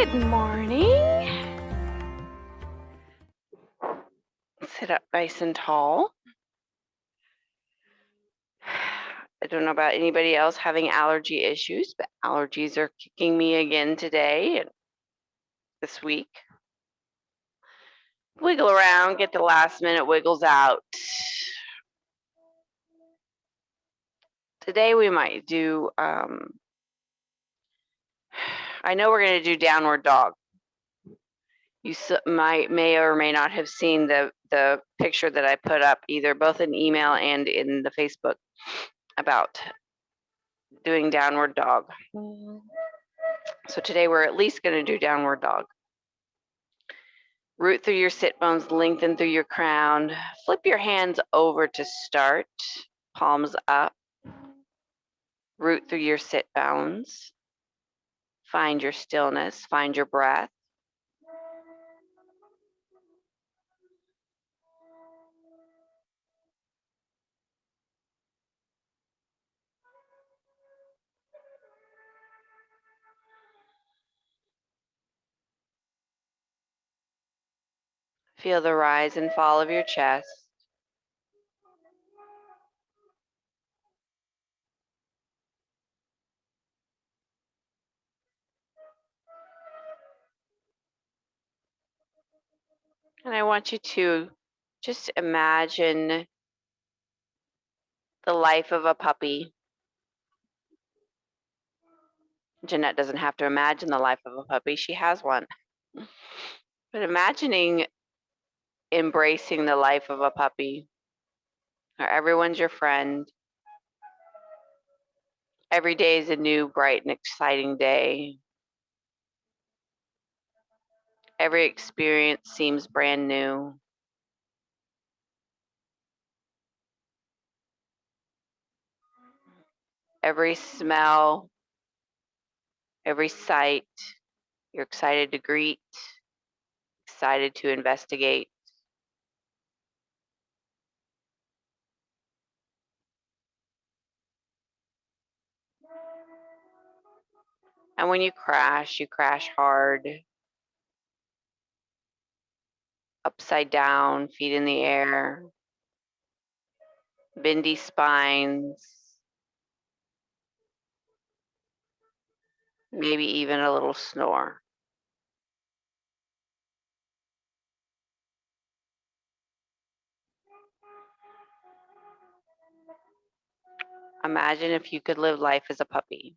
Good morning. Sit up nice and tall. I don't know about anybody else having allergy issues, but allergies are kicking me again today and this week. Wiggle around, get the last minute wiggles out. Today we might do, I know we're going to do downward dog. You may or may not have seen the picture that I put up, either both in email and in the Facebook, about doing downward dog. So today we're at least going to do downward dog. Root through your sit bones, lengthen through your crown. Flip your hands over to start, palms up. Root through your sit bones. Find your stillness, find your breath. Feel the rise and fall of your chest. And I want you to just imagine the life of a puppy. Jeanette doesn't have to imagine the life of a puppy, she has one. But imagining embracing the life of a puppy, where everyone's your friend. Every day is a new, bright, and exciting day. Every experience seems brand new. Every smell, every sight, you're excited to greet, excited to investigate. And when you crash hard, upside down, feet in the air, bendy spines, maybe even a little snore. Imagine if you could live life as a puppy.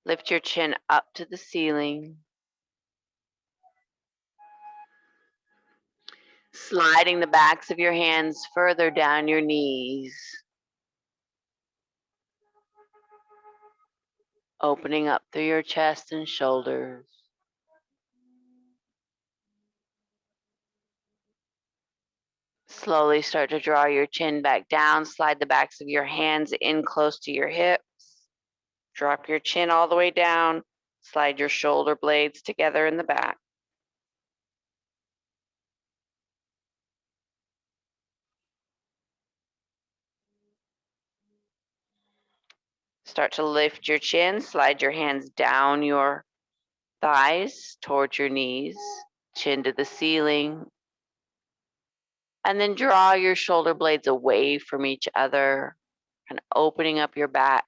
Lift your chin up to the ceiling. Sliding the backs of your hands further down your knees. Opening up through your chest and shoulders. Slowly start to draw your chin back down. Slide the backs of your hands in close to your hips. Drop your chin all the way down. Slide your shoulder blades together in the back. Start to lift your chin. Slide your hands down your thighs towards your knees. Chin to the ceiling. And then draw your shoulder blades away from each other and opening up your back.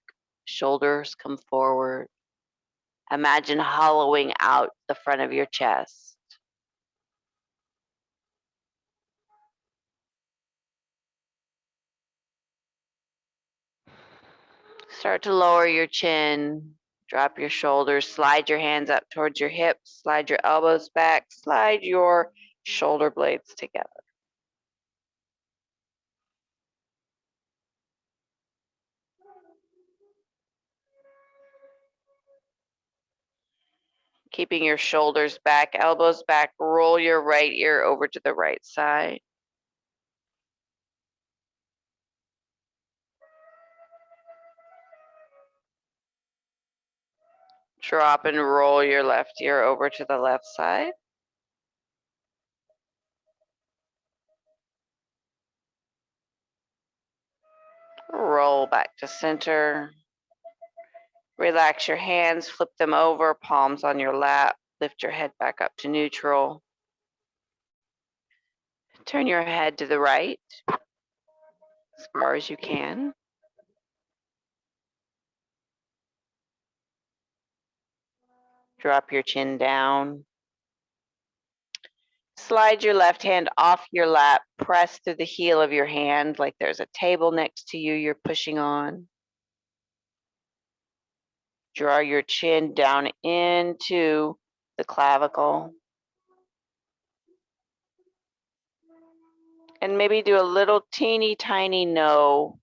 Shoulders come forward. Imagine hollowing out the front of your chest. Start to lower your chin. Drop your shoulders. Slide your hands up towards your hips. Slide your elbows back. Slide your shoulder blades together. Keeping your shoulders back, elbows back, roll your right ear over to the right side. Drop and roll your left ear over to the left side. Roll back to center. Relax your hands, flip them over, palms on your lap. Lift your head back up to neutral. Turn your head to the right as far as you can. Drop your chin down. Slide your left hand off your lap. Press through the heel of your hand like there's a table next to you you're pushing on. Draw your chin down into the clavicle. And maybe do a little teeny tiny no.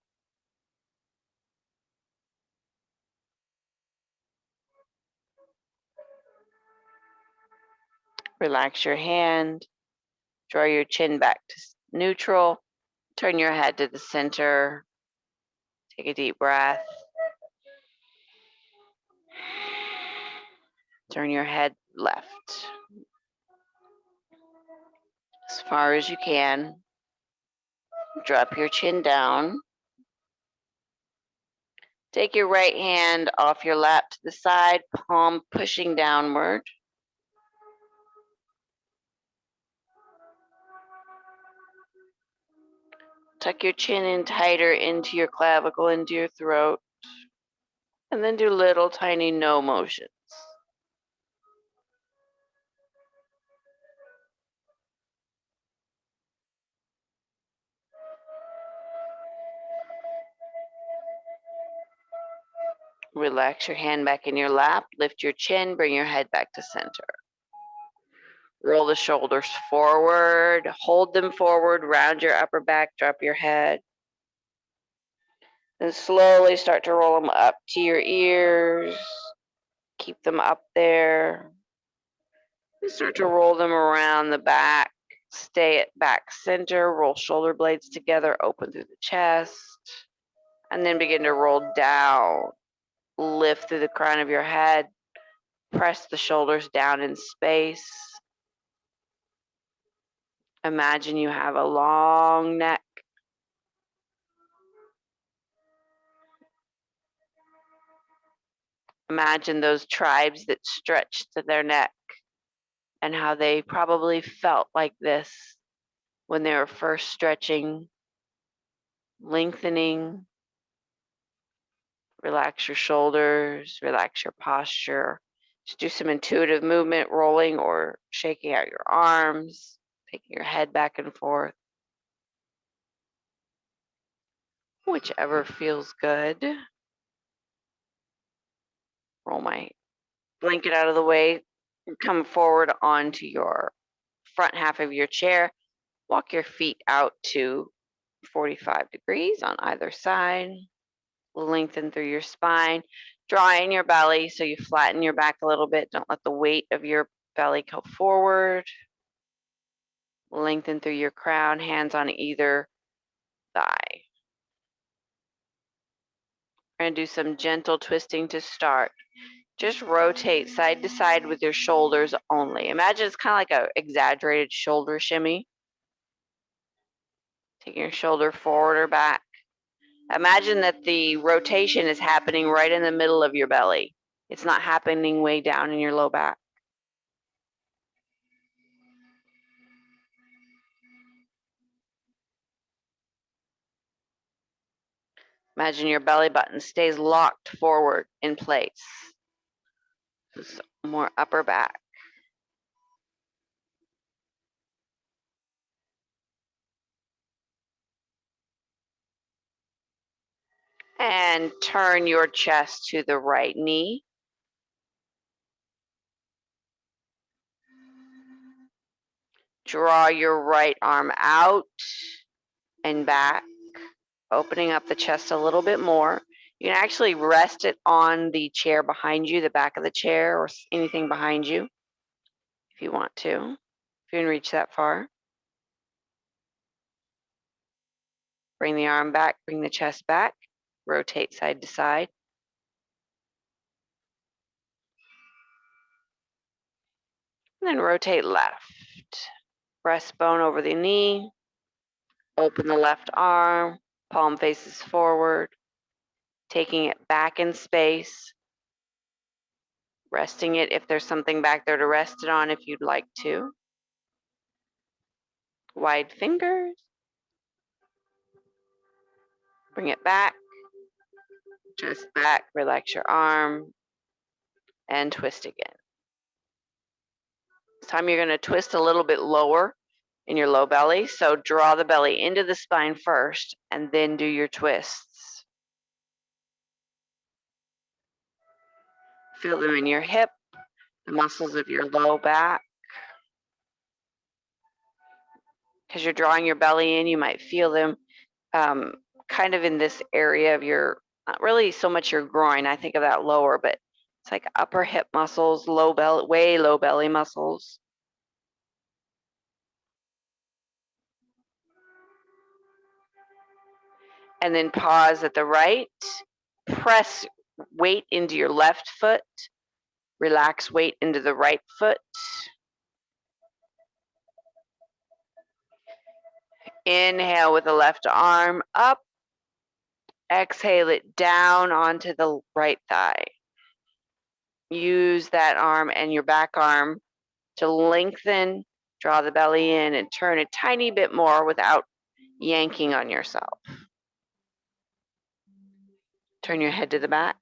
Relax your hand. Draw your chin back to neutral. Turn your head to the center. Take a deep breath. Turn your head left as far as you can. Drop your chin down. Take your right hand off your lap to the side, palm pushing downward. Tuck your chin in tighter into your clavicle, into your throat. And then do little tiny no motions. Relax your hand back in your lap. Lift your chin, bring your head back to center. Roll the shoulders forward, hold them forward, round your upper back, drop your head. Then slowly start to roll them up to your ears. Keep them up there. And start to roll them around the back. Stay at back center, roll shoulder blades together, open through the chest. And then begin to roll down. Lift through the crown of your head. Press the shoulders down in space. Imagine you have a long neck. Imagine those tribes that stretched to their neck and how they probably felt like this when they were first stretching, lengthening. Relax your shoulders, relax your posture. Just do some intuitive movement, rolling or shaking out your arms, taking your head back and forth. Whichever feels good. Roll my blanket out of the way. Come forward onto your front half of your chair. Walk your feet out to 45 degrees on either side. Lengthen through your spine. Draw in your belly so you flatten your back a little bit. Don't let the weight of your belly go forward. Lengthen through your crown, hands on either thigh. We're going to do some gentle twisting to start. Just rotate side to side with your shoulders only. Imagine it's kind of like an exaggerated shoulder shimmy. Taking your shoulder forward or back. Imagine that the rotation is happening right in the middle of your belly. It's not happening way down in your low back. Imagine your belly button stays locked forward in place. So more upper back. And turn your chest to the right knee. Draw your right arm out and back, opening up the chest a little bit more. You can actually rest it on the chair behind you, the back of the chair, or anything behind you if you want to, if you can reach that far. Bring the arm back, bring the chest back, rotate side to side. And then rotate left. Breastbone over the knee. Open the left arm. Palm faces forward, taking it back in space, resting it if there's something back there to rest it on if you'd like to. Wide fingers. Bring it back, chest back, relax your arm, and twist again. This time you're going to twist a little bit lower in your low belly, so draw the belly into the spine first, and then do your twists. Feel them in your hip, the muscles of your low back. Because you're drawing your belly in, you might feel them kind of in this area of your, not really so much your groin, I think of that lower, but it's like upper hip muscles, low belly, way low belly muscles. And then pause at the right, press weight into your left foot, relax weight into the right foot. Inhale with the left arm up, exhale it down onto the right thigh. Use that arm and your back arm to lengthen, draw the belly in, and turn a tiny bit more without yanking on yourself. Turn your head to the back.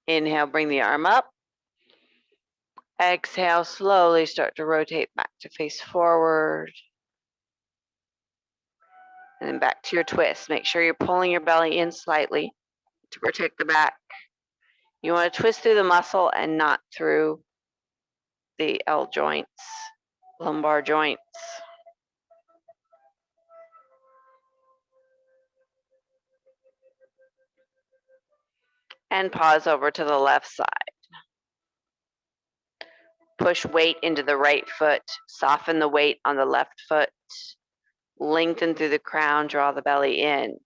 Inhale, bring the arm up. Exhale, slowly start to rotate back to face forward. And then back to your twist. Make sure you're pulling your belly in slightly to protect the back. You want to twist through the muscle and not through the L joints, lumbar joints. And pause over to the left side. Push weight into the right foot. Soften the weight on the left foot. Lengthen through the crown, draw the belly in.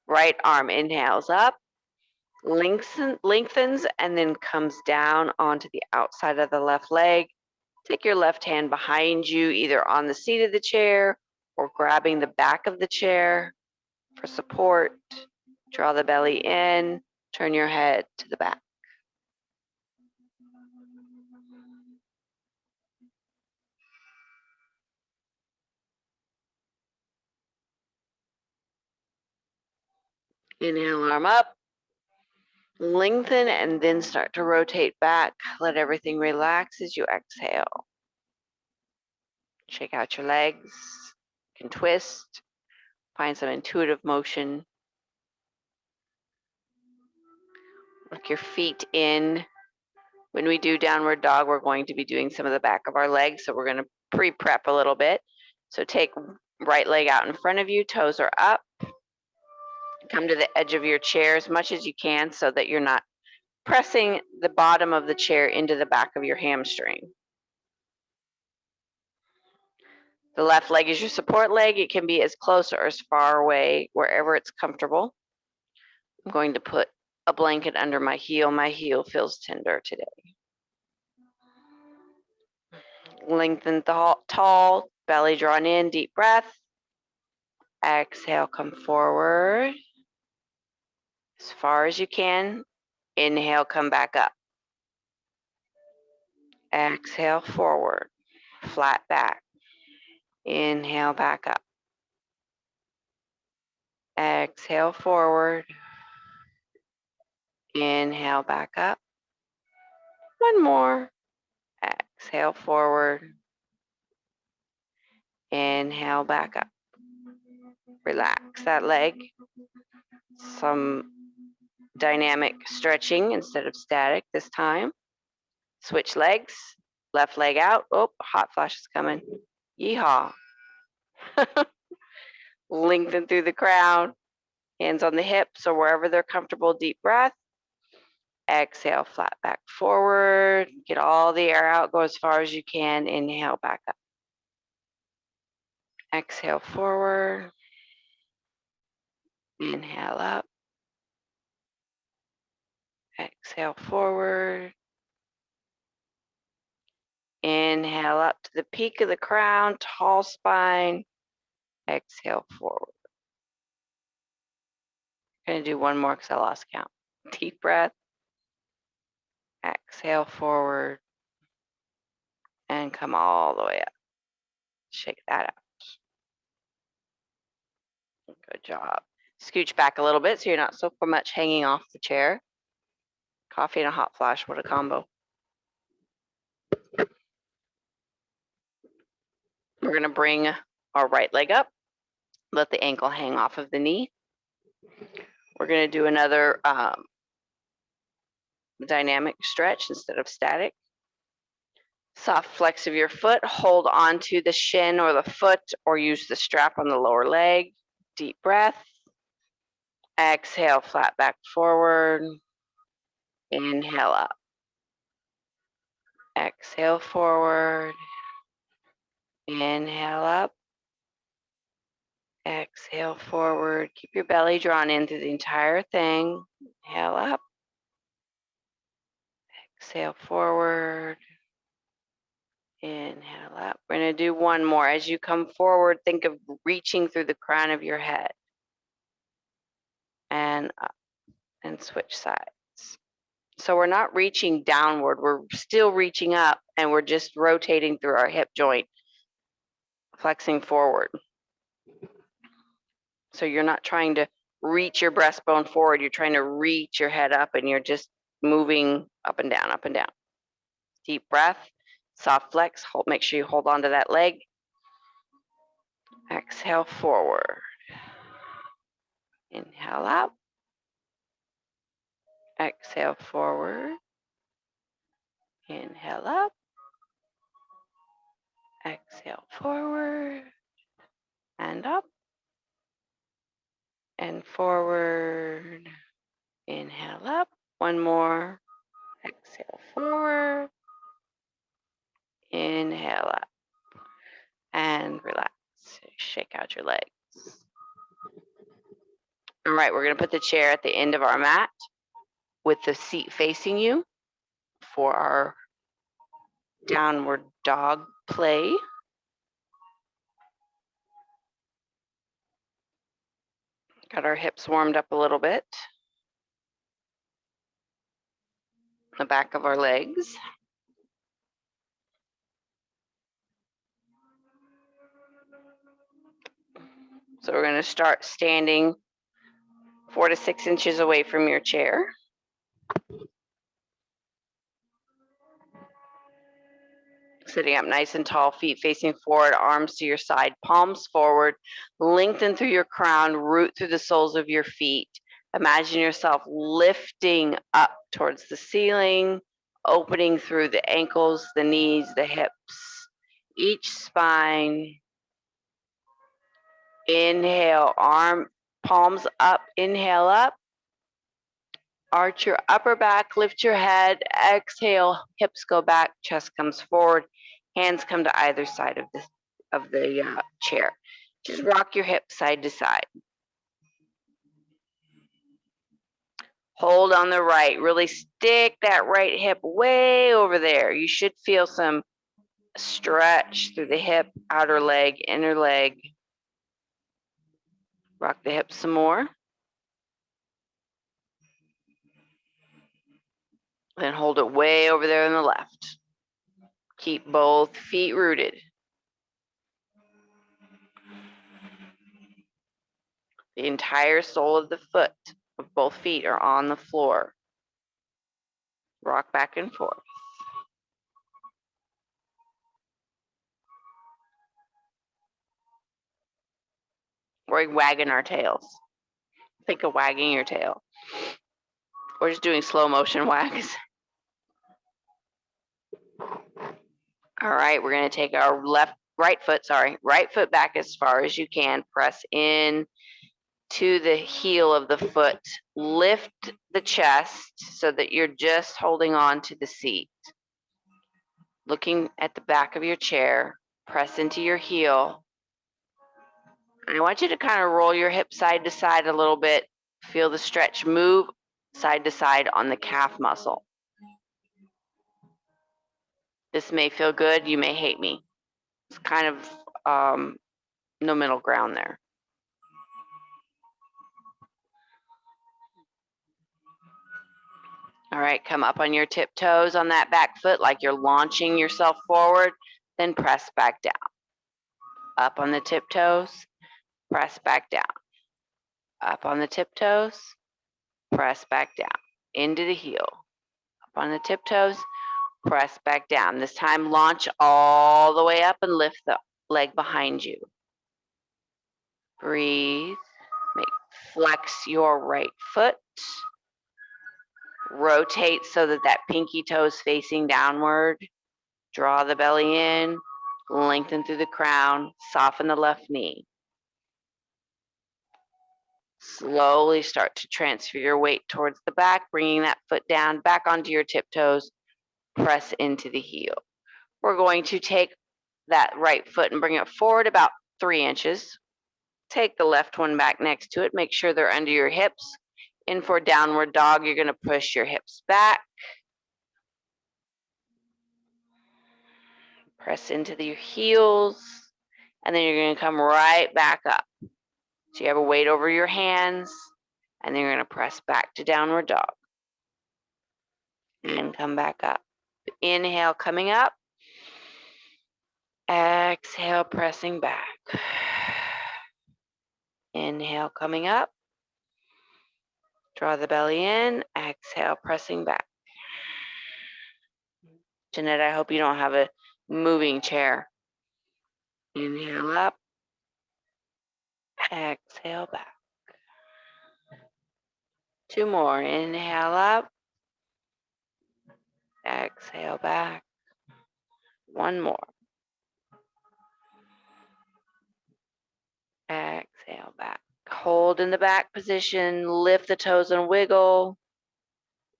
Right arm inhales up, lengthens, and then comes down onto the outside of the left leg. Take your left hand behind you, either on the seat of the chair or grabbing the back of the chair for support. Draw the belly in, turn your head to the back. Inhale, arm up. Lengthen and then start to rotate back. Let everything relax as you exhale. Shake out your legs. You can twist. Find some intuitive motion. Work your feet in. When we do downward dog, we're going to be doing some of the back of our legs, so we're going to pre-prep a little bit. So take right leg out in front of you, toes are up. Come to the edge of your chair as much as you can so that you're not pressing the bottom of the chair into the back of your hamstring. The left leg is your support leg. It can be as close or as far away, wherever it's comfortable. I'm going to put a blanket under my heel. My heel feels tender today. Lengthen tall, belly drawn in, deep breath. Exhale, come forward as far as you can. Inhale, come back up. Exhale, forward, flat back. Inhale, back up. Exhale, forward. Inhale, back up. One more. Exhale, forward. Inhale, back up. Relax that leg. Some dynamic stretching instead of static this time. Switch legs. Left leg out. Oh, hot flash is coming. Yeehaw. Lengthen through the crown. Hands on the hips or wherever they're comfortable. Deep breath. Exhale, flat back forward. Get all the air out. Go as far as you can. Inhale, back up. Exhale, forward. Inhale up. Exhale forward. Inhale up to the peak of the crown, tall spine. Exhale forward. I'm going to do one more because I lost count. Deep breath. Exhale forward. And come all the way up. Shake that out. Good job. Scooch back a little bit so you're not so much hanging off the chair. Coffee and a hot flash, what a combo. We're going to bring our right leg up. Let the ankle hang off of the knee. We're going to do another dynamic stretch instead of static. Soft flex of your foot. Hold onto the shin or the foot or use the strap on the lower leg. Deep breath. Exhale, flat back forward. Inhale up. Exhale forward. Inhale up. Exhale forward. Keep your belly drawn in through the entire thing. Inhale up. Exhale forward. Inhale up. We're going to do one more. As you come forward, think of reaching through the crown of your head. And up. And switch sides. So we're not reaching downward. We're still reaching up, and we're just rotating through our hip joint, flexing forward. So you're not trying to reach your breastbone forward. You're trying to reach your head up, and you're just moving up and down, up and down. Deep breath, soft flex. Make sure you hold on to that leg. Exhale forward. Inhale up. Exhale forward. Inhale up. Exhale forward. And up. And forward. Inhale up. One more. Exhale forward. Inhale up. And relax. Shake out your legs. All right, we're going to put the chair at the end of our mat with the seat facing you for our downward dog play. Got our hips warmed up a little bit. The back of our legs. So we're going to start standing 4 to 6 inches away from your chair. Sitting up nice and tall, feet facing forward, arms to your side, palms forward, lengthen through your crown, root through the soles of your feet. Imagine yourself lifting up towards the ceiling, opening through the ankles, the knees, the hips, each spine. Inhale, palms up, inhale up. Arch your upper back, lift your head, exhale, hips go back, chest comes forward, hands come to either side of the chair. Just rock your hips side to side. Hold on the right, really stick that right hip way over there. You should feel some stretch through the hip, outer leg, inner leg. Rock the hips some more. Then hold it way over there on the left. Keep both feet rooted. The entire sole of the foot of both feet are on the floor. Rock back and forth. We're wagging our tails. Think of wagging your tail. We're just doing slow motion wags. All right, we're going to take our right foot back as far as you can. Press in to the heel of the foot. Lift the chest so that you're just holding on to the seat. Looking at the back of your chair, press into your heel. And I want you to kind of roll your hip side to side a little bit. Feel the stretch. Move side to side on the calf muscle. This may feel good. You may hate me. It's kind of no middle ground there. All right, come up on your tiptoes on that back foot like you're launching yourself forward, then press back down. Up on the tiptoes, press back down. Up on the tiptoes, press back down. Into the heel. Up on the tiptoes, press back down. This time, launch all the way up and lift the leg behind you. Breathe. Flex your right foot. Rotate so that that pinky toe is facing downward. Draw the belly in. Lengthen through the crown. Soften the left knee. Slowly start to transfer your weight towards the back, bringing that foot down, back onto your tiptoes. Press into the heel. We're going to take that right foot and bring it forward about 3 inches. Take the left one back next to it. Make sure they're under your hips. In for downward dog, you're going to push your hips back. Press into your heels. And then you're going to come right back up. So you have a weight over your hands. And then you're going to press back to downward dog. And come back up. Inhale, coming up. Exhale, pressing back. Inhale, coming up. Draw the belly in. Exhale, pressing back. Jeanette, I hope you don't have a moving chair. Inhale up. Exhale back. 2 more. Inhale up. Exhale back. 1 more. Exhale back. Hold in the back position. Lift the toes and wiggle.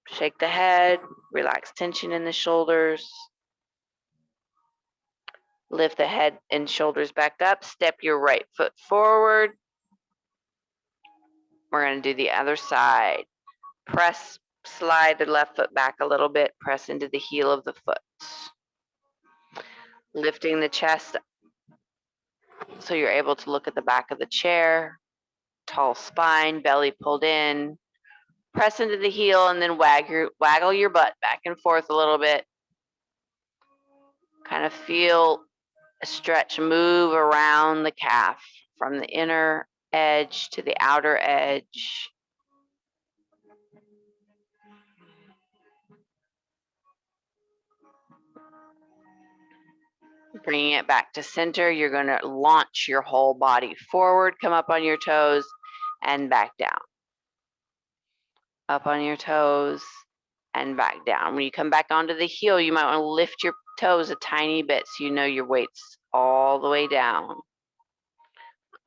Shake the head. Relax tension in the shoulders. Lift the head and shoulders back up. Step your right foot forward. We're going to do the other side. Press, slide the left foot back a little bit. Press into the heel of the foot. Lifting the chest so you're able to look at the back of the chair. Tall spine, belly pulled in. Press into the heel and then waggle your butt back and forth a little bit. Kind of feel a stretch move around the calf from the inner edge to the outer edge. Bringing it back to center, you're going to launch your whole body forward, come up on your toes, and back down. Up on your toes, and back down. When you come back onto the heel, you might want to lift your toes a tiny bit so you know your weight's all the way down.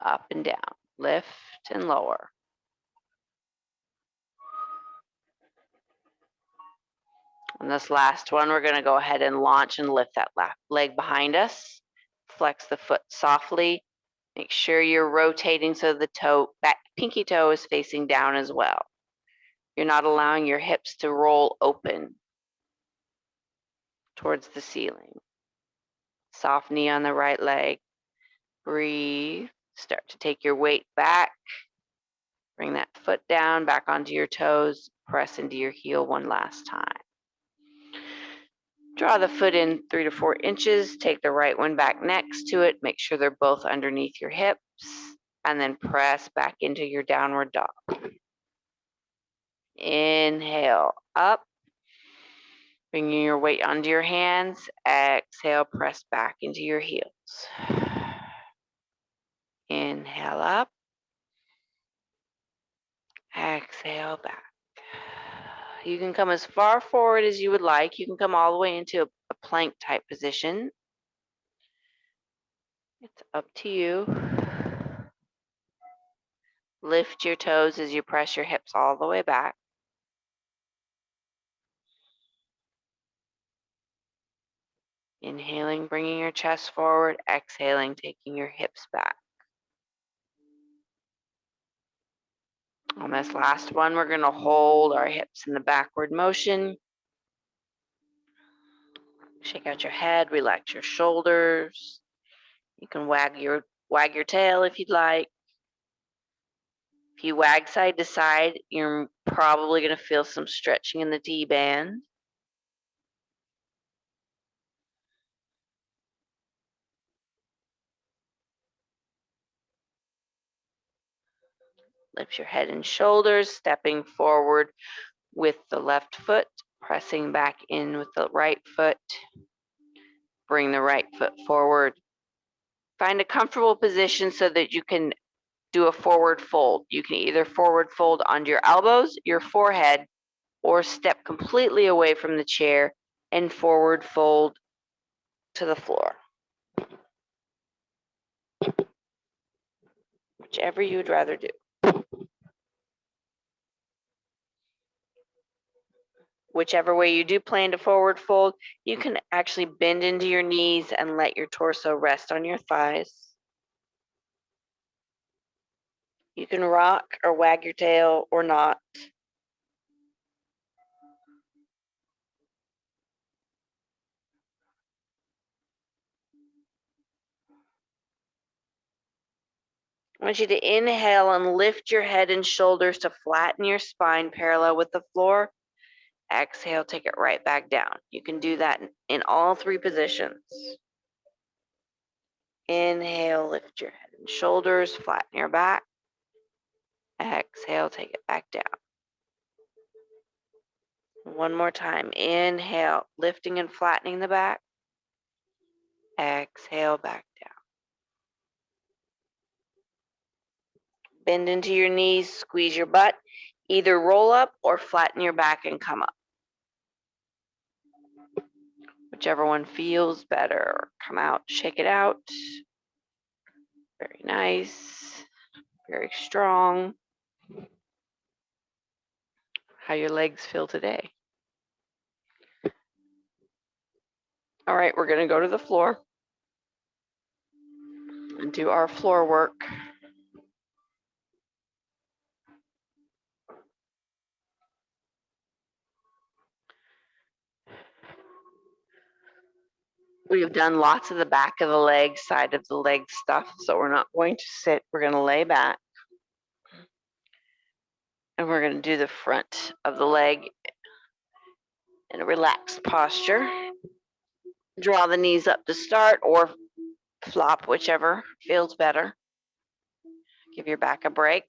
Up and down. Lift and lower. On this last one, we're going to go ahead and launch and lift that left leg behind us. Flex the foot softly. Make sure you're rotating so the pinky toe is facing down as well. You're not allowing your hips to roll open towards the ceiling. Soft knee on the right leg. Breathe. Start to take your weight back. Bring that foot down, back onto your toes. Press into your heel one last time. Draw the foot in 3 to 4 inches. Take the right one back next to it. Make sure they're both underneath your hips. And then press back into your downward dog. Inhale up. Bringing your weight onto your hands. Exhale, press back into your heels. Inhale up. Exhale back. You can come as far forward as you would like. You can come all the way into a plank type position. It's up to you. Lift your toes as you press your hips all the way back. Inhaling, bringing your chest forward. Exhaling, taking your hips back. On this last one, we're going to hold our hips in the backward motion. Shake out your head, relax your shoulders. You can wag your tail if you'd like. If you wag side to side, you're probably going to feel some stretching in the T-band. Lift your head and shoulders, stepping forward with the left foot, pressing back in with the right foot. Bring the right foot forward. Find a comfortable position so that you can do a forward fold. You can either forward fold onto your elbows, your forehead, or step completely away from the chair and forward fold to the floor. Whichever you'd rather do. Whichever way you do plan to forward fold, you can actually bend into your knees and let your torso rest on your thighs. You can rock or wag your tail or not. I want you to inhale and lift your head and shoulders to flatten your spine parallel with the floor. Exhale, take it right back down. You can do that in all three positions. Inhale, lift your head and shoulders, flatten your back. Exhale, take it back down. One more time. Inhale, lifting and flattening the back. Exhale, back down. Bend into your knees, squeeze your butt. Either roll up or flatten your back and come up. Whichever one feels better. Come out, shake it out. Very nice. Very strong. How your legs feel today. All right, we're going to go to the floor and do our floor work. We have done lots of the back of the leg, side of the leg stuff, so we're not going to sit. We're going to lay back. And we're going to do the front of the leg in a relaxed posture. Draw the knees up to start or flop, whichever feels better. Give your back a break.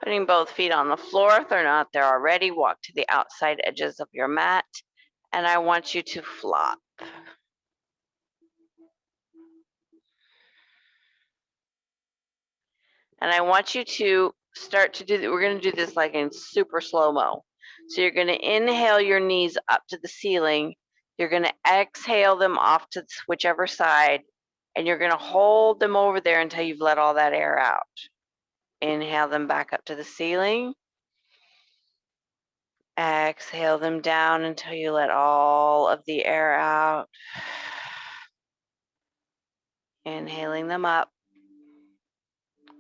Putting both feet on the floor. If they're not there already, walk to the outside edges of your mat. And I want you to flop. And I want you to start to do, we're going to do this like in super slow-mo. So you're going to inhale your knees up to the ceiling. You're going to exhale them off to whichever side. And you're going to hold them over there until you've let all that air out. Inhale them back up to the ceiling. Exhale them down until you let all of the air out. Inhaling them up.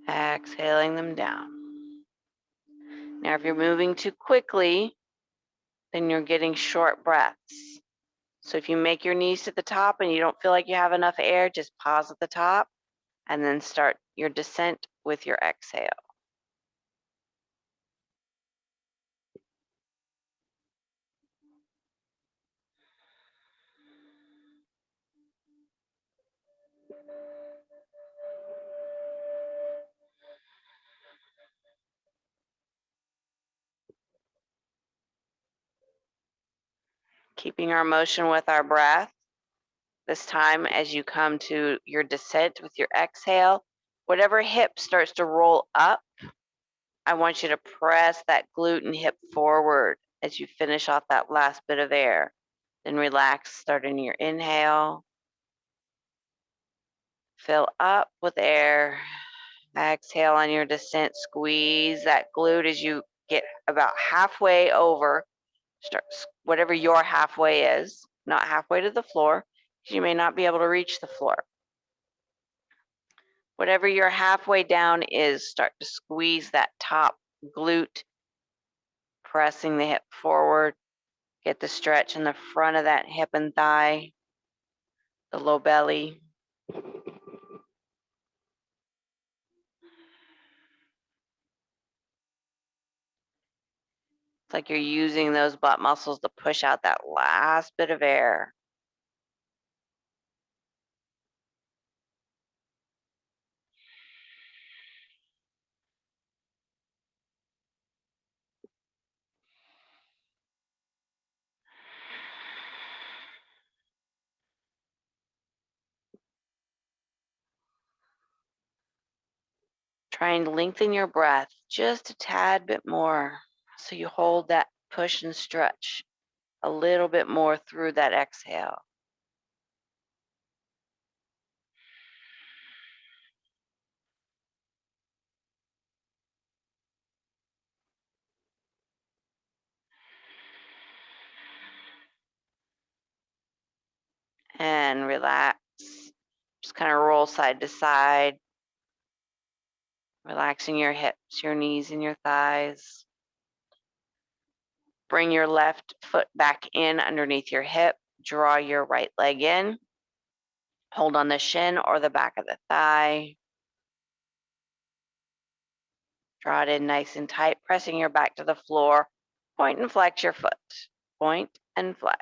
Exhaling them down. Now, if you're moving too quickly, then you're getting short breaths. So if you make your knees to the top and you don't feel like you have enough air, just pause at the top and then start your descent with your exhale. Keeping our motion with our breath. This time, as you come to your descent with your exhale, whatever hip starts to roll up, I want you to press that glute and hip forward as you finish off that last bit of air. Then relax, starting your inhale. Fill up with air. Exhale on your descent. Squeeze that glute as you get about halfway over Start whatever your halfway is, not halfway to the floor, because you may not be able to reach the floor. Whatever your halfway down is, start to squeeze that top glute, pressing the hip forward. Get the stretch in the front of that hip and thigh, the low belly. It's like you're using those butt muscles to push out that last bit of air. Try and lengthen your breath just a tad bit more so you hold that push and stretch a little bit more through that exhale. And relax. Just kind of roll side to side, relaxing your hips, your knees, and your thighs. Bring your left foot back in underneath your hip. Draw your right leg in. Hold on the shin or the back of the thigh. Draw it in nice and tight, pressing your back to the floor. Point and flex your foot. Point and flex.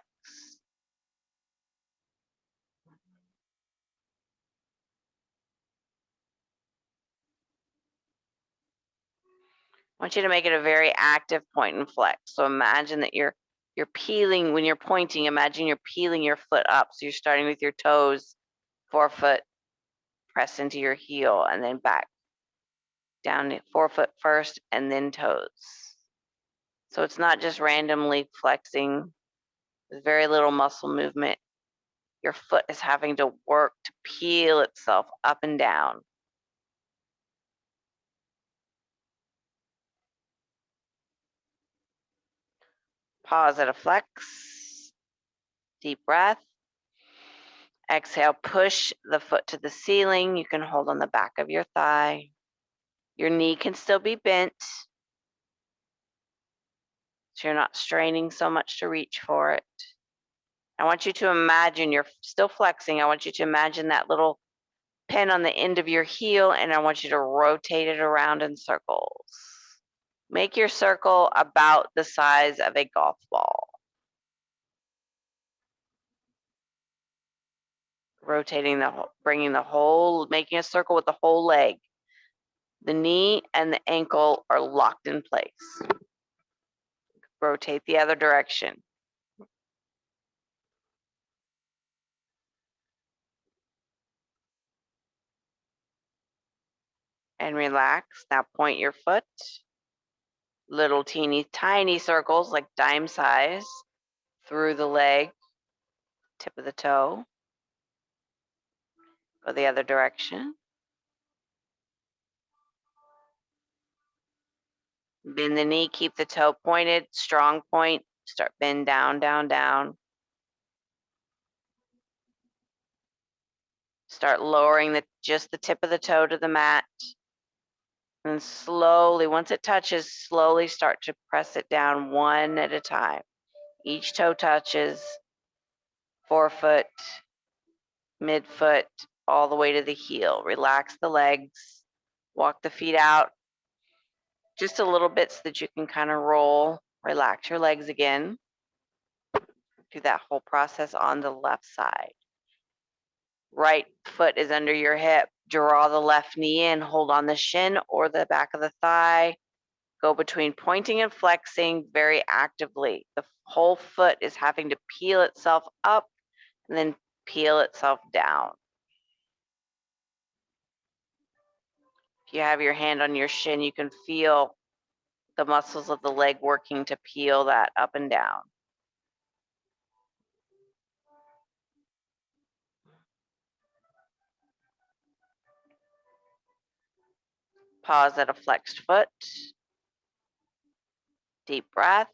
I want you to make it a very active point and flex. So imagine that you're peeling, when you're pointing, imagine you're peeling your foot up. So you're starting with your toes, forefoot, press into your heel, and then back down to forefoot first, and then toes. So it's not just randomly flexing with very little muscle movement. Your foot is having to work to peel itself up and down. Pause at a flex. Deep breath. Exhale, push the foot to the ceiling. You can hold on the back of your thigh. Your knee can still be bent, so you're not straining so much to reach for it. I want you to imagine you're still flexing. I want you to imagine that little pin on the end of your heel, and I want you to rotate it around in circles. Make your circle about the size of a golf ball. Rotating bringing the whole, making a circle with the whole leg. The knee and the ankle are locked in place. Rotate the other direction. And relax. Now point your foot. Little teeny tiny circles like dime size through the leg, tip of the toe. Go the other direction. Bend the knee, keep the toe pointed, strong point. Start bend down, down, down. Start lowering just the tip of the toe to the mat. And slowly, once it touches, slowly start to press it down one at a time. Each toe touches, forefoot, midfoot, all the way to the heel. Relax the legs, walk the feet out just a little bit so that you can kind of roll. Relax your legs again. Do that whole process on the left side. Right foot is under your hip. Draw the left knee in, hold on the shin or the back of the thigh. Go between pointing and flexing very actively. The whole foot is having to peel itself up and then peel itself down. If you have your hand on your shin, you can feel the muscles of the leg working to peel that up and down. Pause at a flexed foot. Deep breath.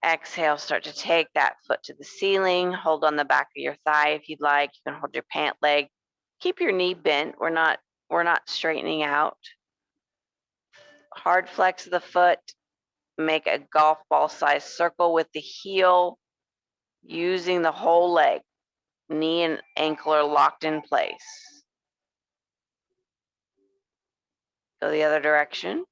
Exhale, start to take that foot to the ceiling. Hold on the back of your thigh if you'd like. You can hold your pant leg. Keep your knee bent. We're not straightening out. Hard flex of the foot. Make a golf ball size circle with the heel, using the whole leg. Knee and ankle are locked in place. Go the other direction.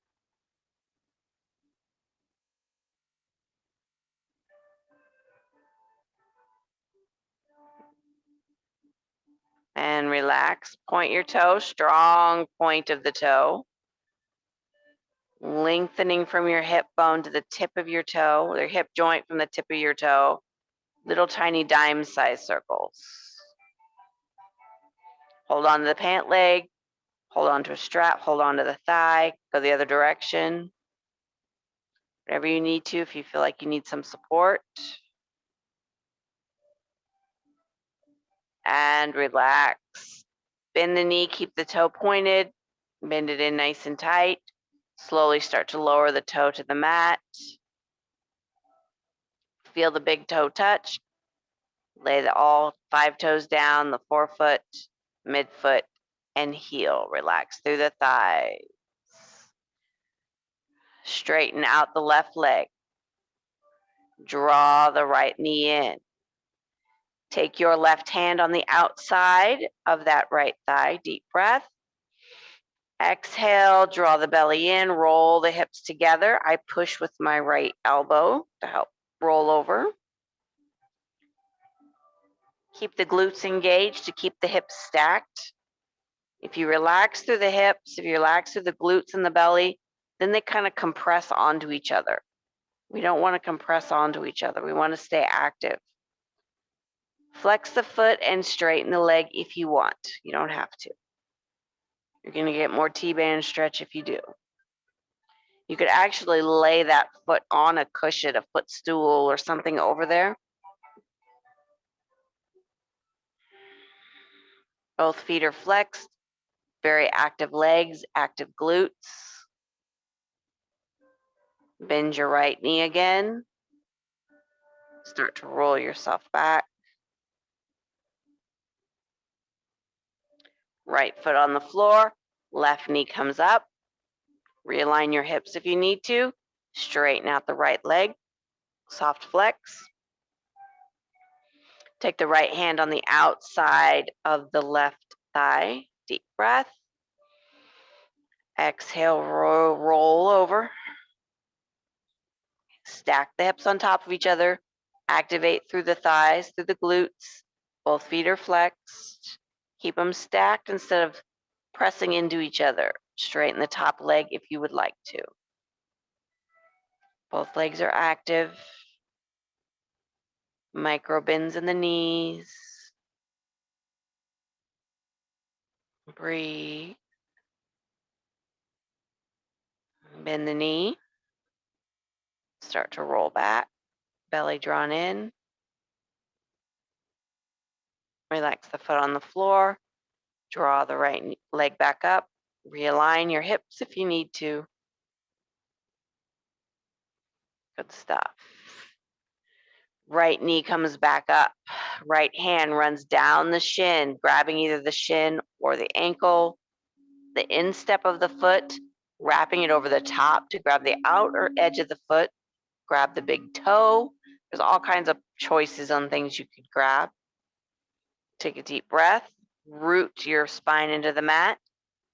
And relax. Point your toe, strong point of the toe. Lengthening from your hip bone to the tip of your toe, or hip joint from the tip of your toe. Little tiny dime size circles. Hold on to the pant leg. Hold on to a strap. Hold on to the thigh. Go the other direction. Whatever you need to if you feel like you need some support. And relax. Bend the knee, keep the toe pointed. Bend it in nice and tight. Slowly start to lower the toe to the mat. Feel the big toe touch. Lay all 5 toes down, the forefoot, midfoot, and heel. Relax through the thighs. Straighten out the left leg. Draw the right knee in. Take your left hand on the outside of that right thigh. Deep breath. Exhale, draw the belly in, roll the hips together. I push with my right elbow to help roll over. Keep the glutes engaged to keep the hips stacked. If you relax through the hips, if you relax through the glutes and the belly, then they kind of compress onto each other. We don't want to compress onto each other. We want to stay active. Flex the foot and straighten the leg if you want. You don't have to. You're going to get more T-band stretch if you do. You could actually lay that foot on a cushion, a footstool or something over there. Both feet are flexed. Very active legs, active glutes. Bend your right knee again. Start to roll yourself back. Right foot on the floor, left knee comes up. Realign your hips if you need to. Straighten out the right leg. Soft flex. Take the right hand on the outside of the left thigh. Deep breath. Exhale, roll over. Stack the hips on top of each other. Activate through the thighs, through the glutes. Both feet are flexed. Keep them stacked instead of pressing into each other. Straighten the top leg if you would like to. Both legs are active. Micro bends in the knees. Breathe. Bend the knee. Start to roll back. Belly drawn in. Relax the foot on the floor. Draw the right leg back up. Realign your hips if you need to. Good stuff. Right knee comes back up. Right hand runs down the shin, grabbing either the shin or the ankle. The instep of the foot, wrapping it over the top to grab the outer edge of the foot. Grab the big toe. There's all kinds of choices on things you could grab. Take a deep breath. Root your spine into the mat.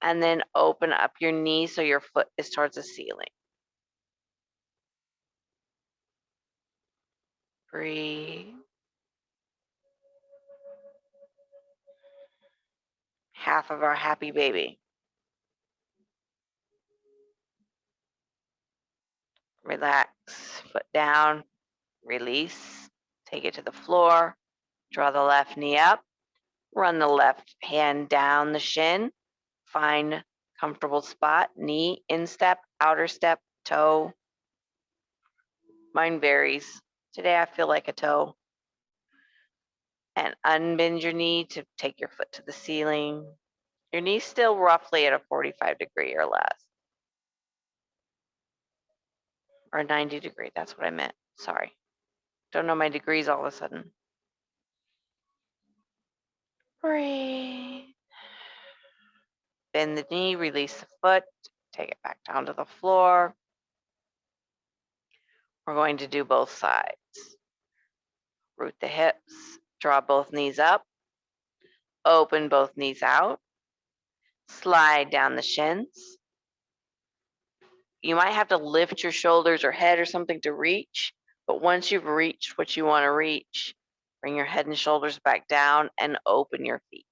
And then open up your knee so your foot is towards the ceiling. Breathe. Half of our happy baby. Relax, foot down, release, take it to the floor, draw the left knee up, run the left hand down the shin, find comfortable spot, knee, instep, outer step, toe. Mine varies. Today I feel like a toe. And unbend your knee to take your foot to the ceiling. Your knee's still roughly at a 45-degree or less. Or 90 degree, that's what I meant, sorry. Don't know my degrees all of a sudden. Breathe. Bend the knee, release the foot, take it back down to the floor. We're going to do both sides. Root the hips, draw both knees up, open both knees out, slide down the shins. You might have to lift your shoulders or head or something to reach, but once you've reached what you want to reach, bring your head and shoulders back down and open your feet.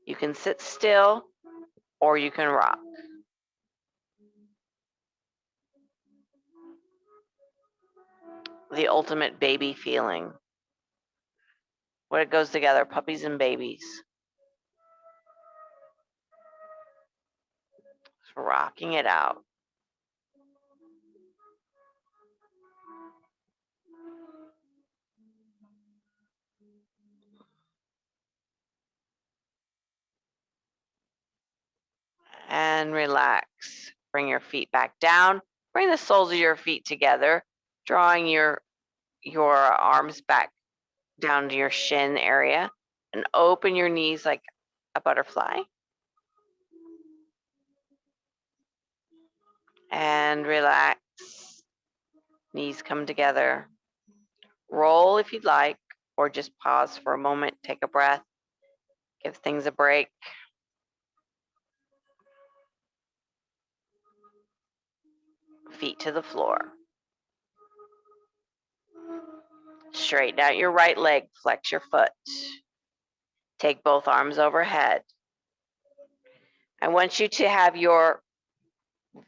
You can sit still or you can rock. The ultimate baby feeling. What it goes together, puppies and babies. Just rocking it out. And relax. Bring your feet back down. Bring the soles of your feet together, drawing your arms back down to your shin area, and open your knees like a butterfly. And relax. Knees come together. Roll if you'd like, or just pause for a moment, take a breath, give things a break. Feet to the floor. Straighten out your right leg, flex your foot. Take both arms overhead. I want you to have your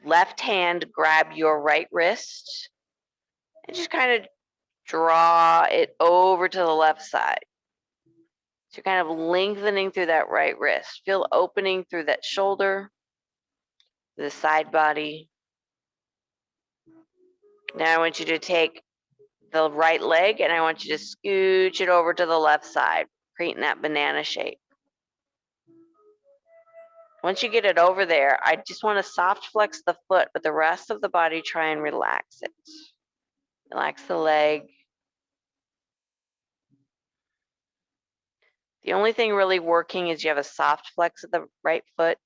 left hand grab your right wrist and just kind of draw it over to the left side. So you're kind of lengthening through that right wrist. Feel opening through that shoulder, the side body. Now I want you to take the right leg and I want you to scooch it over to the left side, creating that banana shape. Once you get it over there, I just want to soft flex the foot, but the rest of the body, try and relax it. Relax the leg. The only thing really working is you have a soft flex of the right foot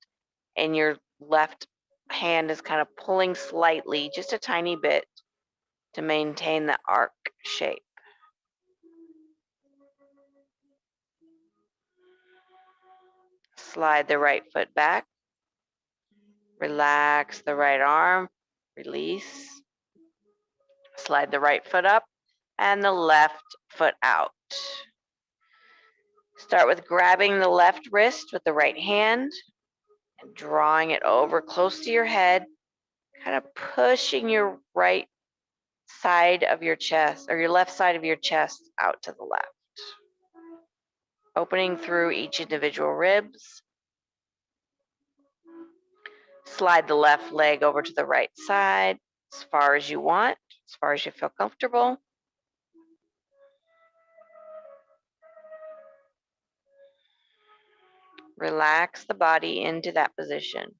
and your left hand is kind of pulling slightly, just a tiny bit, to maintain the arc shape. Slide the right foot back. Relax the right arm. Release. Slide the right foot up and the left foot out. Start with grabbing the left wrist with the right hand and drawing it over close to your head, kind of pushing your right side of your chest or your left side of your chest out to the left. Opening through each individual ribs. Slide the left leg over to the right side as far as you want, as far as you feel comfortable. Relax the body into that position.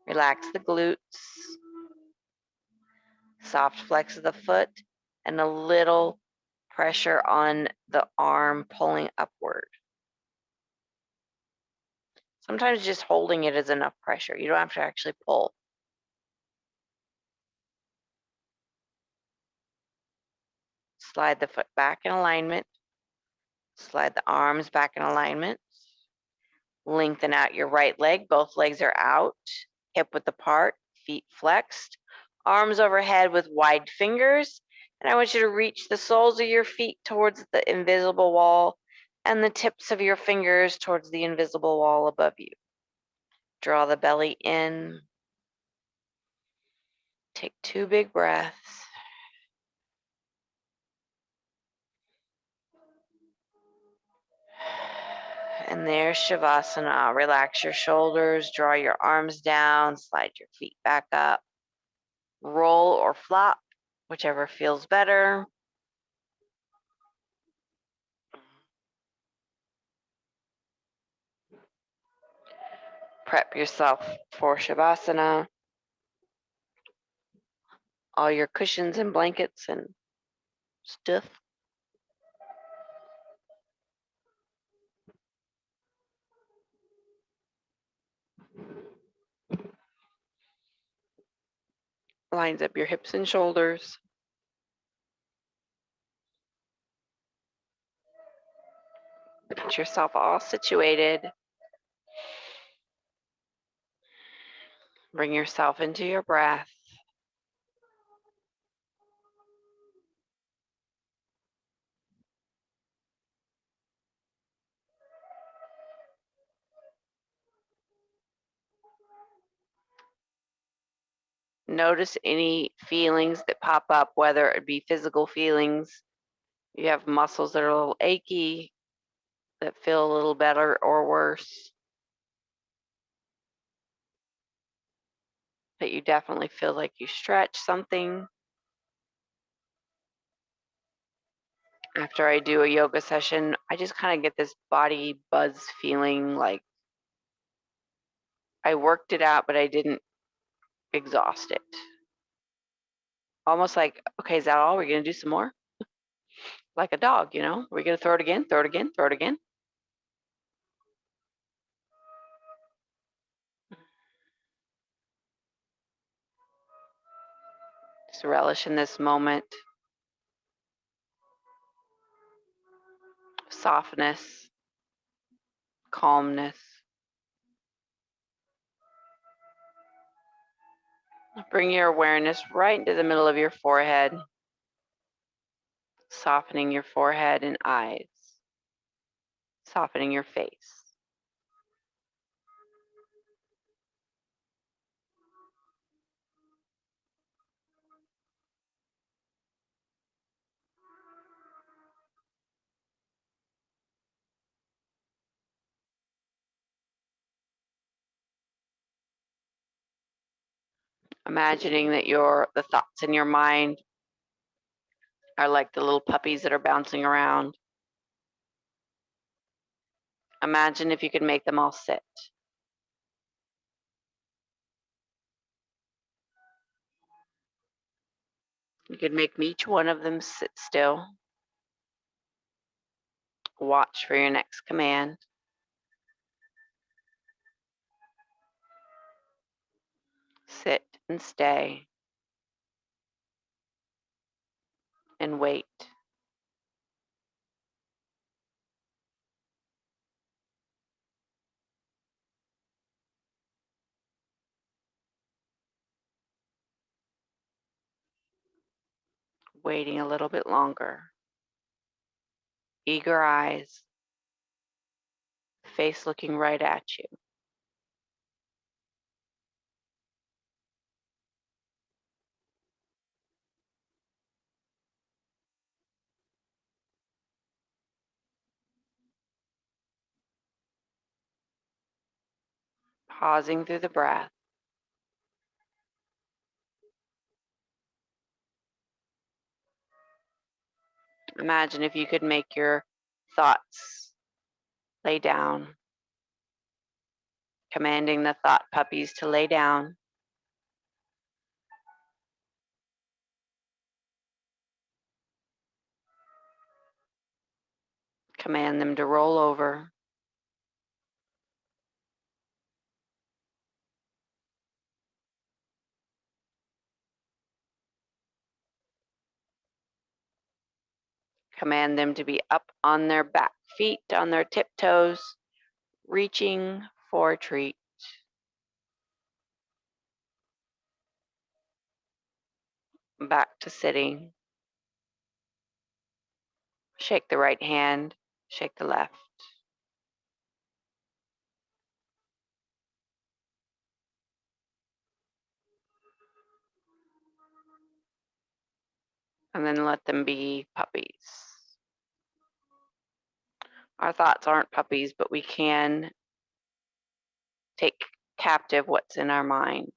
Relax the glutes. Soft flex of the foot and a little pressure on the arm pulling upward. Sometimes just holding it is enough pressure. You don't have to actually pull. Slide the foot back in alignment. Slide the arms back in alignment. Lengthen out your right leg. Both legs are out. Hip width apart. Feet flexed. Arms overhead with wide fingers. And I want you to reach the soles of your feet towards the invisible wall and the tips of your fingers towards the invisible wall above you. Draw the belly in. Take 2 big breaths. And there's Shavasana. Relax your shoulders, draw your arms down, slide your feet back up. Roll or flop, whichever feels better. Prep yourself for Shavasana. All your cushions and blankets and Stiff. Lines up your hips and shoulders. Get yourself all situated. Bring yourself into your breath. Notice any feelings that pop up, whether it be physical feelings. You have muscles that are a little achy, that feel a little better or worse. But you definitely feel like you stretch something. After I do a yoga session, I just kind of get this body buzz feeling, like I worked it out, but I didn't exhaust it. Almost like, okay, is that all? We're going to do some more? Like a dog, you know? We're going to throw it again, throw it again, throw it again. Just relish in this moment. Softness, calmness. Bring your awareness right into the middle of your forehead, softening your forehead and eyes, softening your face. Imagining that the thoughts in your mind are like the little puppies that are bouncing around. Imagine if you could make them all sit. You could make each one of them sit still. Watch for your next command. Sit and stay and wait. Waiting a little bit longer. Eager eyes, face looking right at you. Pausing through the breath. Imagine if you could make your thoughts lay down, commanding the thought puppies to lay down. Command them to roll over. Command them to be up on their back feet, on their tiptoes, reaching for a treat. Back to sitting. Shake the right hand, shake the left. And then let them be puppies. Our thoughts aren't puppies, but we can take captive what's in our mind.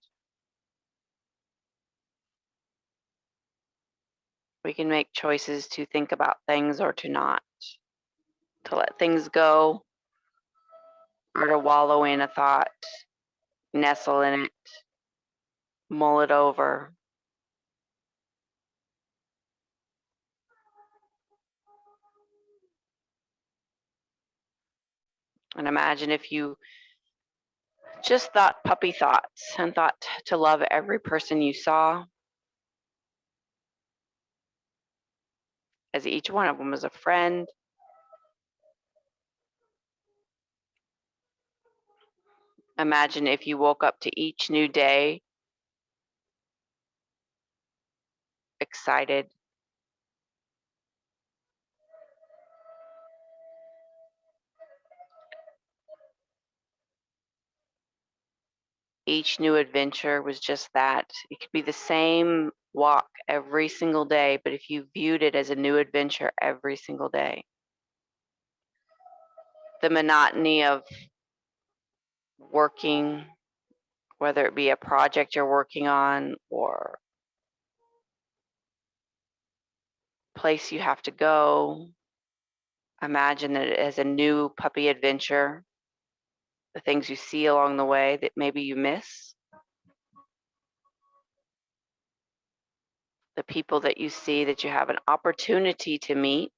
We can make choices to think about things or to not, to let things go, or to wallow in a thought, nestle in it, mull it over. And imagine if you just thought puppy thoughts and thought to love every person you saw, as each one of them was a friend. Imagine if you woke up to each new day excited. Each new adventure was just that. It could be the same walk every single day, but if you viewed it as a new adventure every single day, the monotony of working, whether it be a project you're working on or place you have to go, imagine it as a new puppy adventure. The things you see along the way that maybe you miss, the people that you see that you have an opportunity to meet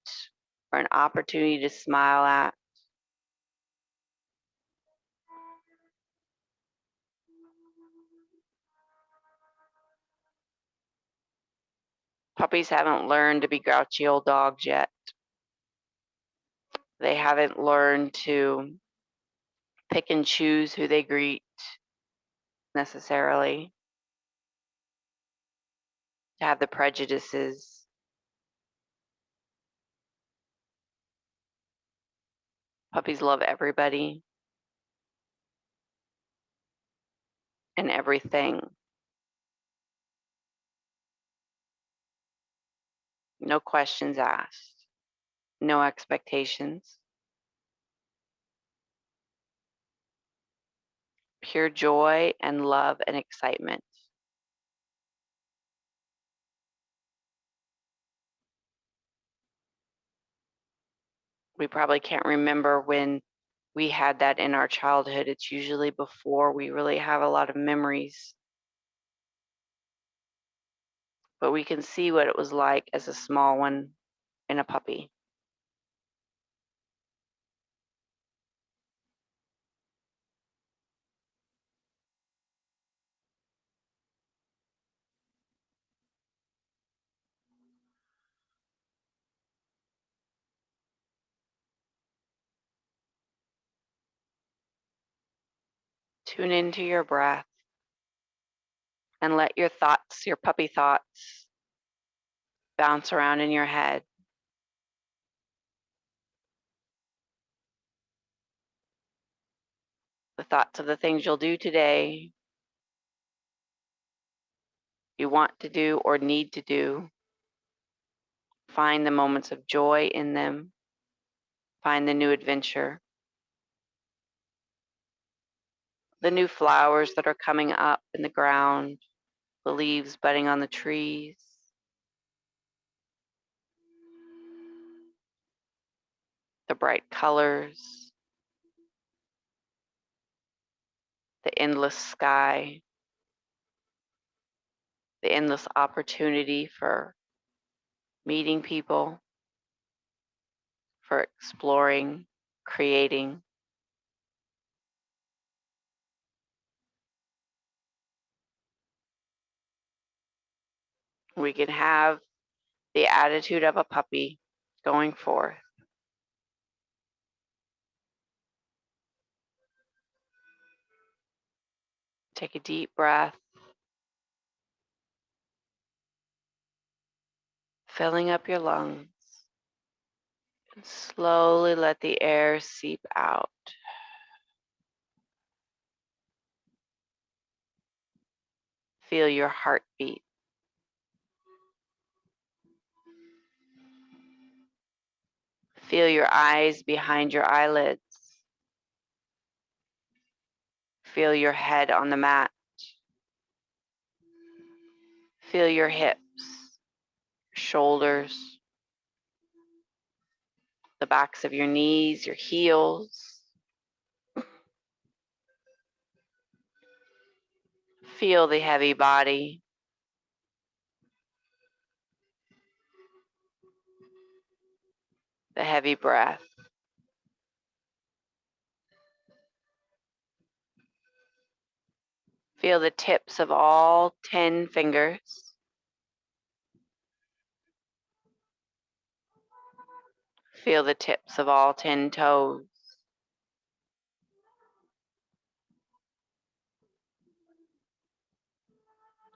or an opportunity to smile at. Puppies haven't learned to be grouchy old dogs yet. They haven't learned to pick and choose who they greet necessarily, to have the prejudices. Puppies love everybody and everything. No questions asked, no expectations. Pure joy and love and excitement. We probably can't remember when we had that in our childhood. It's usually before we really have a lot of memories. But we can see what it was like as a small one in a puppy. Tune into your breath and let your thoughts, your puppy thoughts, bounce around in your head. The thoughts of the things you'll do today, you want to do or need to do. Find the moments of joy in them. Find the new adventure. The new flowers that are coming up in the ground, the leaves budding on the trees. The bright colors, the endless sky, the endless opportunity for meeting people, for exploring, creating. We can have the attitude of a puppy going forth. Take a deep breath, filling up your lungs. And slowly let the air seep out. Feel your heartbeat. Feel your eyes behind your eyelids. Feel your head on the mat. Feel your hips, shoulders, the backs of your knees, your heels. Feel the heavy body. The heavy breath. Feel the tips of all 10 fingers. Feel the tips of all 10 toes.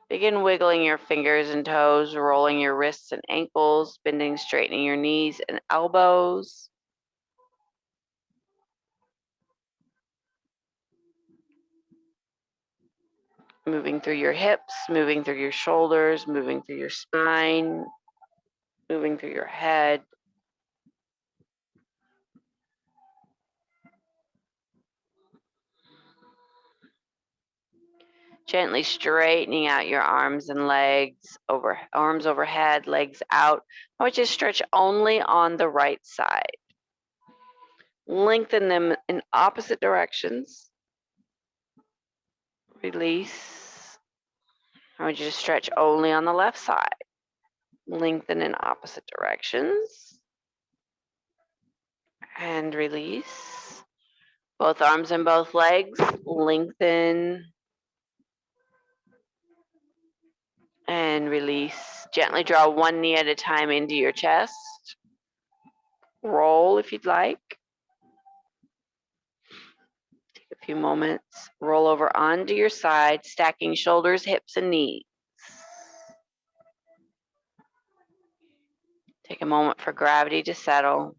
Begin wiggling your fingers and toes, rolling your wrists and ankles, bending, straightening your knees and elbows. Moving through your hips, moving through your shoulders, moving through your spine, moving through your head. Gently straightening out your arms and legs, arms overhead, legs out. I want you to stretch only on the right side. Lengthen them in opposite directions. Release. I want you to stretch only on the left side. Lengthen in opposite directions. And release. Both arms and both legs. Lengthen. And release. Gently draw one knee at a time into your chest. Roll if you'd like. Take a few moments. Roll over onto your side, stacking shoulders, hips, and knees. Take a moment for gravity to settle.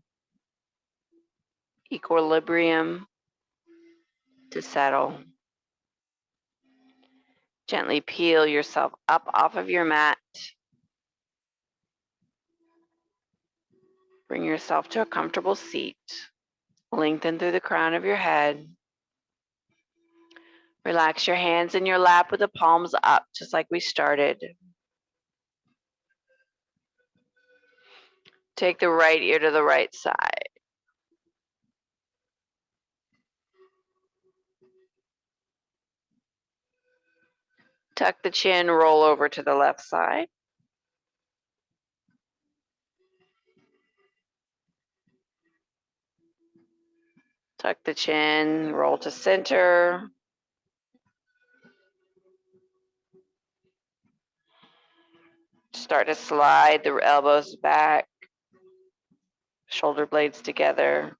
Equilibrium to settle. Gently peel yourself up off of your mat. Bring yourself to a comfortable seat. Lengthen through the crown of your head. Relax your hands in your lap with the palms up, just like we started. Take the right ear to the right side. Tuck the chin, roll over to the left side. Tuck the chin, roll to center. Start to slide the elbows back, shoulder blades together.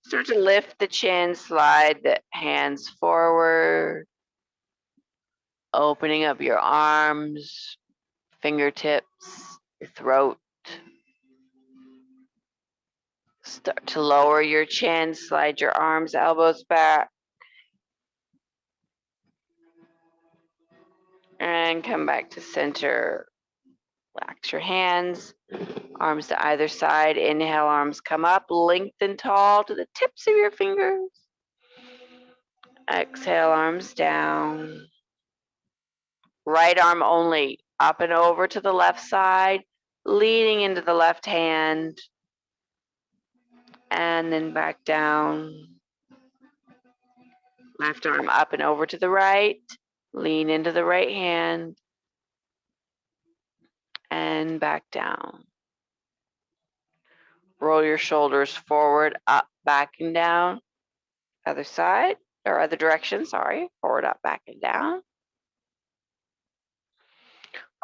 Start to lift the chin, slide the hands forward, opening up your arms, fingertips, your throat. Start to lower your chin, slide your arms, elbows back. And come back to center. Relax your hands, arms to either side. Inhale, arms come up, lengthen tall to the tips of your fingers. Exhale, arms down. Right arm only, up and over to the left side, leaning into the left hand. And then back down. Left arm up and over to the right, lean into the right hand. And back down. Roll your shoulders forward, up, back, and down. Other side, or other direction, sorry. Forward, up, back, and down.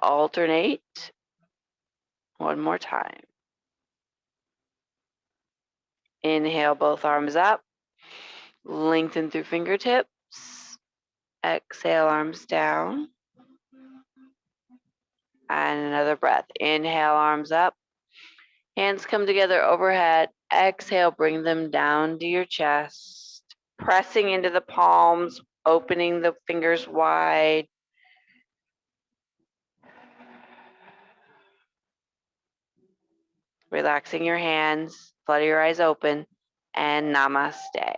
Alternate. One more time. Inhale, both arms up. Lengthen through fingertips. Exhale, arms down. And another breath. Inhale, arms up. Hands come together overhead. Exhale, bring them down to your chest. Pressing into the palms, opening the fingers wide. Relaxing your hands, flutter your eyes open, and namaste.